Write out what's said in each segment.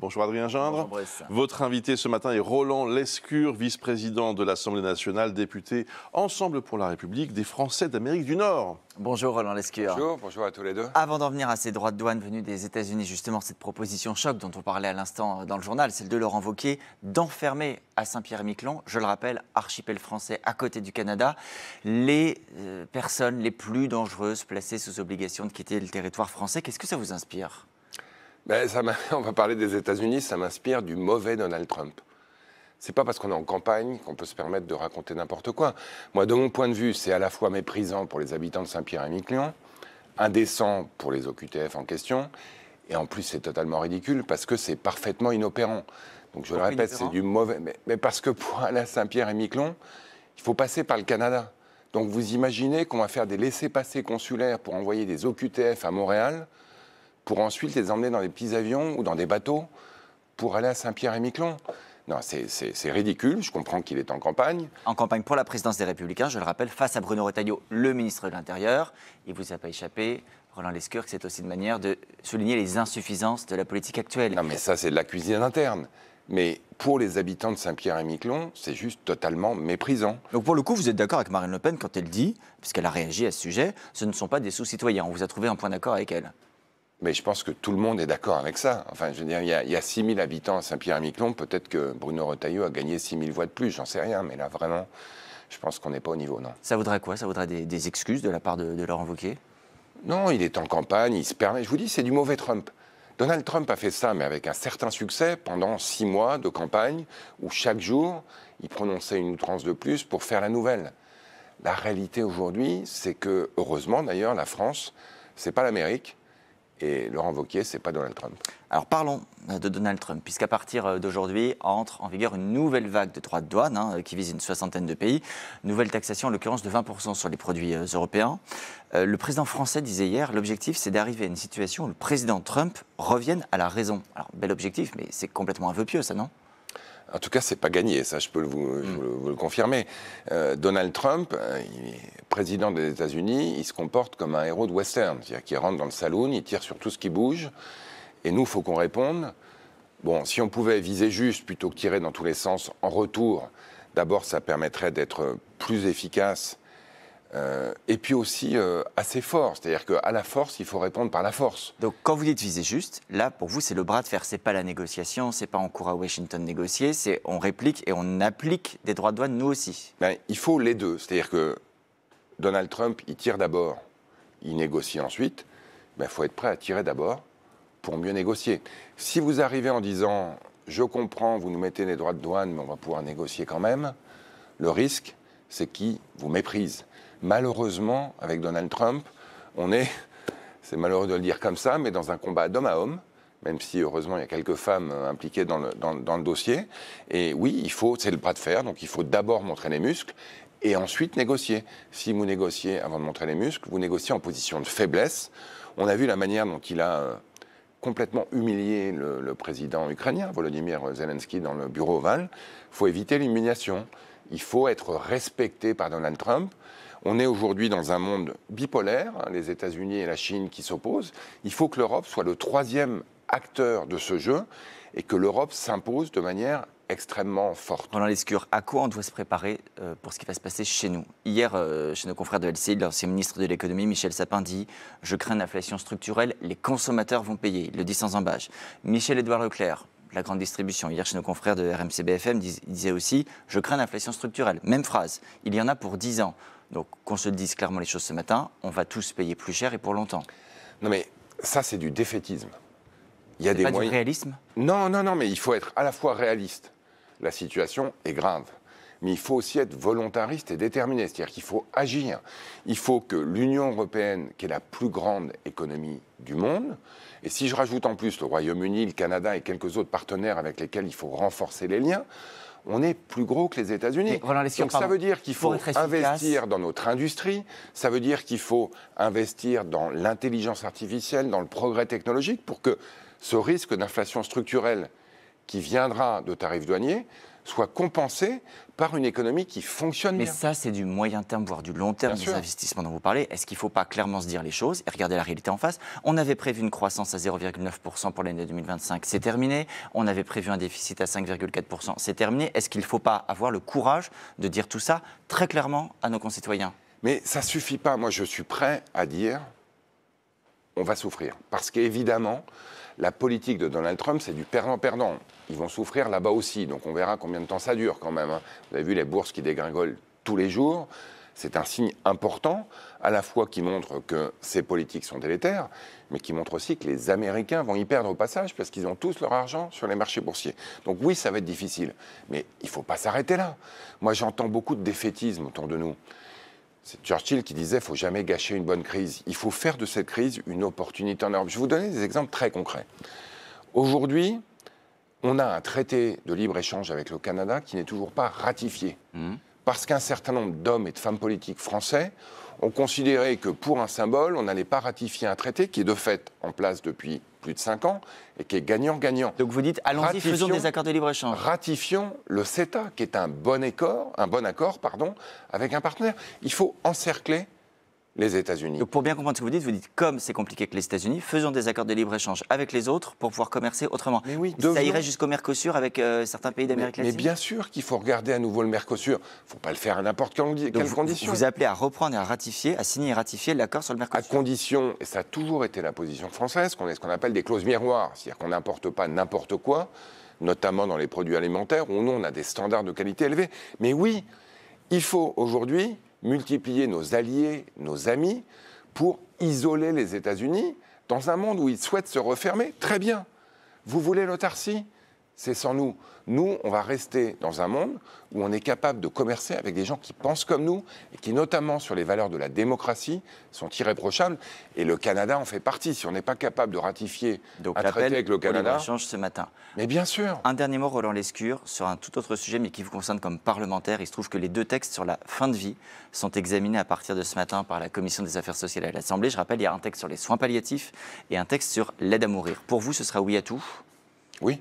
Bonjour Adrien Gindre. Bonjour Brice. Votre invité ce matin est Roland Lescure, vice-président de l'Assemblée nationale, député Ensemble pour la République des Français d'Amérique du Nord. Bonjour Roland Lescure. Bonjour à tous les deux. Avant d'en venir à ces droits de douane venus des États-Unis, justement cette proposition choc dont on parlait à l'instant dans le journal, celle de Laurent Wauquiez, d'enfermer à Saint-Pierre-et-Miquelon, je le rappelle, archipel français à côté du Canada, les personnes les plus dangereuses placées sous obligation de quitter le territoire français. Qu'est-ce que ça vous inspire ? On va parler des États-Unis, ça m'inspire du mauvais Donald Trump. C'est pas parce qu'on est en campagne qu'on peut se permettre de raconter n'importe quoi. Moi, de mon point de vue, c'est à la fois méprisant pour les habitants de Saint-Pierre-et-Miquelon, indécent pour les OQTF en question, et en plus, c'est totalement ridicule parce que c'est parfaitement inopérant. Donc, je le répète, c'est du mauvais. Mais parce que pour aller à Saint-Pierre-et-Miquelon, il faut passer par le Canada. Donc, vous imaginez qu'on va faire des laissez-passer consulaires pour envoyer des OQTF à Montréal, pour ensuite les emmener dans des petits avions ou dans des bateaux pour aller à Saint-Pierre-et-Miquelon. Non, c'est ridicule, je comprends qu'il est en campagne. En campagne pour la présidence des Républicains, je le rappelle, face à Bruno Retailleau, le ministre de l'Intérieur. Il ne vous a pas échappé, Roland Lescure, que c'est aussi une manière de souligner les insuffisances de la politique actuelle. Non, mais ça, c'est de la cuisine interne. Mais pour les habitants de Saint-Pierre-et-Miquelon, c'est juste totalement méprisant. Donc pour le coup, vous êtes d'accord avec Marine Le Pen quand elle dit, puisqu'elle a réagi à ce sujet, ce ne sont pas des sous-citoyens. On vous a trouvé un point d'accord avec elle. Mais je pense que tout le monde est d'accord avec ça. Enfin, je veux dire, il y a 6 000 habitants à Saint-Pierre-et-Miquelon. Peut-être que Bruno Retailleau a gagné 6 000 voix de plus, j'en sais rien. Mais là, vraiment, je pense qu'on n'est pas au niveau, non. Ça voudrait quoi ? Ça voudrait des excuses de la part de Laurent Wauquiez ? Non, il est en campagne, il se permet. Je vous dis, c'est du mauvais Trump. Donald Trump a fait ça, mais avec un certain succès, pendant 6 mois de campagne, où chaque jour, il prononçait une outrance de plus pour faire la nouvelle. La réalité aujourd'hui, c'est que, heureusement d'ailleurs, la France, c'est pas l'Amérique. Et Laurent Wauquiez, c'est pas Donald Trump. Alors parlons de Donald Trump, puisqu'à partir d'aujourd'hui entre en vigueur une nouvelle vague de droits de douane qui vise une soixantaine de pays. Nouvelle taxation, en l'occurrence de 20% sur les produits européens. Le président français disait hier, l'objectif c'est d'arriver à une situation où le président Trump revienne à la raison. Alors bel objectif, mais c'est complètement un vœu pieux ça, non ? En tout cas, c'est pas gagné, ça je peux vous le confirmer. Donald Trump, il est président des États-Unis, il se comporte comme un héros de western, c'est-à-dire qu'il rentre dans le saloon, il tire sur tout ce qui bouge, et nous, il faut qu'on réponde. Bon, si on pouvait viser juste plutôt que tirer dans tous les sens en retour, d'abord ça permettrait d'être plus efficace, et puis aussi assez fort, c'est-à-dire qu'à la force, il faut répondre par la force. Donc quand vous dites viser juste, là pour vous c'est le bras de fer, c'est pas la négociation, c'est pas en cours à Washington négocier, c'est on réplique et on applique des droits de douane nous aussi. Ben, il faut les deux, c'est-à-dire que Donald Trump, il tire d'abord, il négocie ensuite, il faut être prêt à tirer d'abord pour mieux négocier. Si vous arrivez en disant « je comprends, vous nous mettez les droits de douane, mais on va pouvoir négocier quand même », le risque, c'est qu'il vous méprise. Malheureusement, avec Donald Trump, on est, c'est malheureux de le dire comme ça, mais dans un combat d'homme à homme, même si heureusement il y a quelques femmes impliquées dans le dossier. Et oui, c'est le bras de fer, donc il faut d'abord montrer les muscles et ensuite négocier. Si vous négociez avant de montrer les muscles, vous négociez en position de faiblesse. On a vu la manière dont il a complètement humilié le président ukrainien, Volodymyr Zelensky, dans le bureau ovale. Il faut éviter l'humiliation. Il faut être respecté par Donald Trump. On est aujourd'hui dans un monde bipolaire, les États-Unis et la Chine qui s'opposent. Il faut que l'Europe soit le troisième acteur de ce jeu et que l'Europe s'impose de manière extrêmement forte. Roland Lescure, à quoi on doit se préparer pour ce qui va se passer chez nous ? Hier, chez nos confrères de LCI, l'ancien ministre de l'économie, Michel Sapin, dit « Je crains une inflation structurelle, les consommateurs vont payer ». Il le dit sans embâche. Michel-Édouard Leclerc, la grande distribution, hier chez nos confrères de RMC BFM, disait aussi « Je crains l'inflation structurelle ». Même phrase, il y en a pour 10 ans. Donc, qu'on se dise clairement les choses ce matin, on va tous payer plus cher et pour longtemps. Non mais ça, c'est du défaitisme. Il y a des moyens... du réalisme ? Non, mais il faut être à la fois réaliste. La situation est grave. Mais il faut aussi être volontariste et déterminé. C'est-à-dire qu'il faut agir. Il faut que l'Union européenne, qui est la plus grande économie du monde, et si je rajoute en plus le Royaume-Uni, le Canada et quelques autres partenaires avec lesquels il faut renforcer les liens, on est plus gros que les États-Unis. Donc ça veut dire qu'il faut investir dans notre industrie, ça veut dire qu'il faut investir dans l'intelligence artificielle, dans le progrès technologique, pour que ce risque d'inflation structurelle qui viendra de tarifs douaniers soit compensé par une économie qui fonctionne Mais bien. ça, c'est du moyen terme, voire du long terme Bien des sûr. investissements dont vous parlez. Est-ce qu'il ne faut pas clairement se dire les choses et regarder la réalité en face? On avait prévu une croissance à 0,9% pour l'année 2025, c'est terminé. On avait prévu un déficit à 5,4%, c'est terminé. Est-ce qu'il ne faut pas avoir le courage de dire tout ça très clairement à nos concitoyens? Mais ça ne suffit pas. Moi, je suis prêt à dire on va souffrir. Parce qu'évidemment, la politique de Donald Trump, c'est du perdant-perdant. Ils vont souffrir là-bas aussi. Donc on verra combien de temps ça dure quand même. Vous avez vu les bourses qui dégringolent tous les jours. C'est un signe important, à la fois qui montre que ces politiques sont délétères, mais qui montre aussi que les Américains vont y perdre au passage parce qu'ils ont tous leur argent sur les marchés boursiers. Donc oui, ça va être difficile. Mais il ne faut pas s'arrêter là. Moi, j'entends beaucoup de défaitisme autour de nous. C'est Churchill qui disait « il ne faut jamais gâcher une bonne crise ». Il faut faire de cette crise une opportunité en Europe. Je vais vous donner des exemples très concrets. Aujourd'hui, on a un traité de libre-échange avec le Canada qui n'est toujours pas ratifié. Parce qu'un certain nombre d'hommes et de femmes politiques français ont considéré que pour un symbole, on n'allait pas ratifier un traité qui est de fait en place depuis plus de 5 ans et qui est gagnant-gagnant. Donc vous dites, allons-y, faisons des accords de libre-échange. Ratifions le CETA, qui est un bon accord, avec un partenaire. Il faut encercler les États-Unis. Donc pour bien comprendre ce que vous dites, comme c'est compliqué que les États-Unis, faisons des accords de libre-échange avec les autres pour pouvoir commercer autrement. Mais oui, ça irait jusqu'au Mercosur avec certains pays d'Amérique latine. Mais bien sûr qu'il faut regarder à nouveau le Mercosur. Il ne faut pas le faire à n'importe quelle condition. Vous appelez à reprendre et à ratifier, à signer et ratifier l'accord sur le Mercosur. À condition, et ça a toujours été la position française, qu'on ait ce qu'on appelle des clauses miroirs. C'est-à-dire qu'on n'importe pas n'importe quoi, notamment dans les produits alimentaires, où nous, on a des standards de qualité élevés. Mais oui, il faut aujourd'hui multiplier nos alliés, nos amis, pour isoler les États-Unis dans un monde où ils souhaitent se refermer. Très bien. Vous voulez l'autarcie? C'est sans nous. Nous, on va rester dans un monde où on est capable de commercer avec des gens qui pensent comme nous et qui, notamment sur les valeurs de la démocratie, sont irréprochables. Et le Canada en fait partie. Si on n'est pas capable de ratifier un traité avec le Canada... change ce matin. Mais bien sûr. Un dernier mot, Roland Lescure, sur un tout autre sujet, mais qui vous concerne comme parlementaire. Il se trouve que les 2 textes sur la fin de vie sont examinés à partir de ce matin par la Commission des affaires sociales à l'Assemblée. Je rappelle, il y a un texte sur les soins palliatifs et un texte sur l'aide à mourir. Pour vous, ce sera oui à tout? Oui.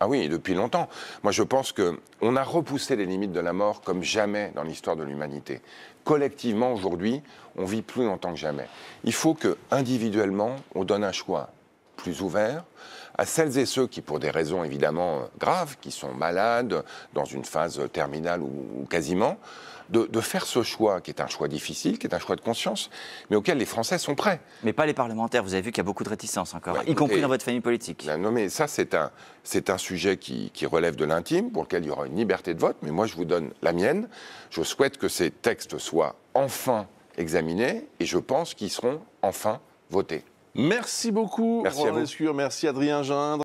Ah oui, depuis longtemps. Moi, je pense qu'on a repoussé les limites de la mort comme jamais dans l'histoire de l'humanité. Collectivement, aujourd'hui, on vit plus longtemps que jamais. Il faut que, individuellement, on donne un choix plus ouvert à celles et ceux qui, pour des raisons évidemment graves, qui sont malades, dans une phase terminale ou quasiment, de faire ce choix, qui est un choix difficile, qui est un choix de conscience, mais auquel les Français sont prêts. Mais pas les parlementaires, vous avez vu qu'il y a beaucoup de réticences encore, Ouais, y compris dans votre famille politique. Non, mais ça, c'est un sujet qui relève de l'intime, pour lequel il y aura une liberté de vote, mais moi, je vous donne la mienne. Je souhaite que ces textes soient enfin examinés, et je pense qu'ils seront enfin votés. Merci beaucoup, Merci à Roland vous. Lescure, merci Adrien Gindre.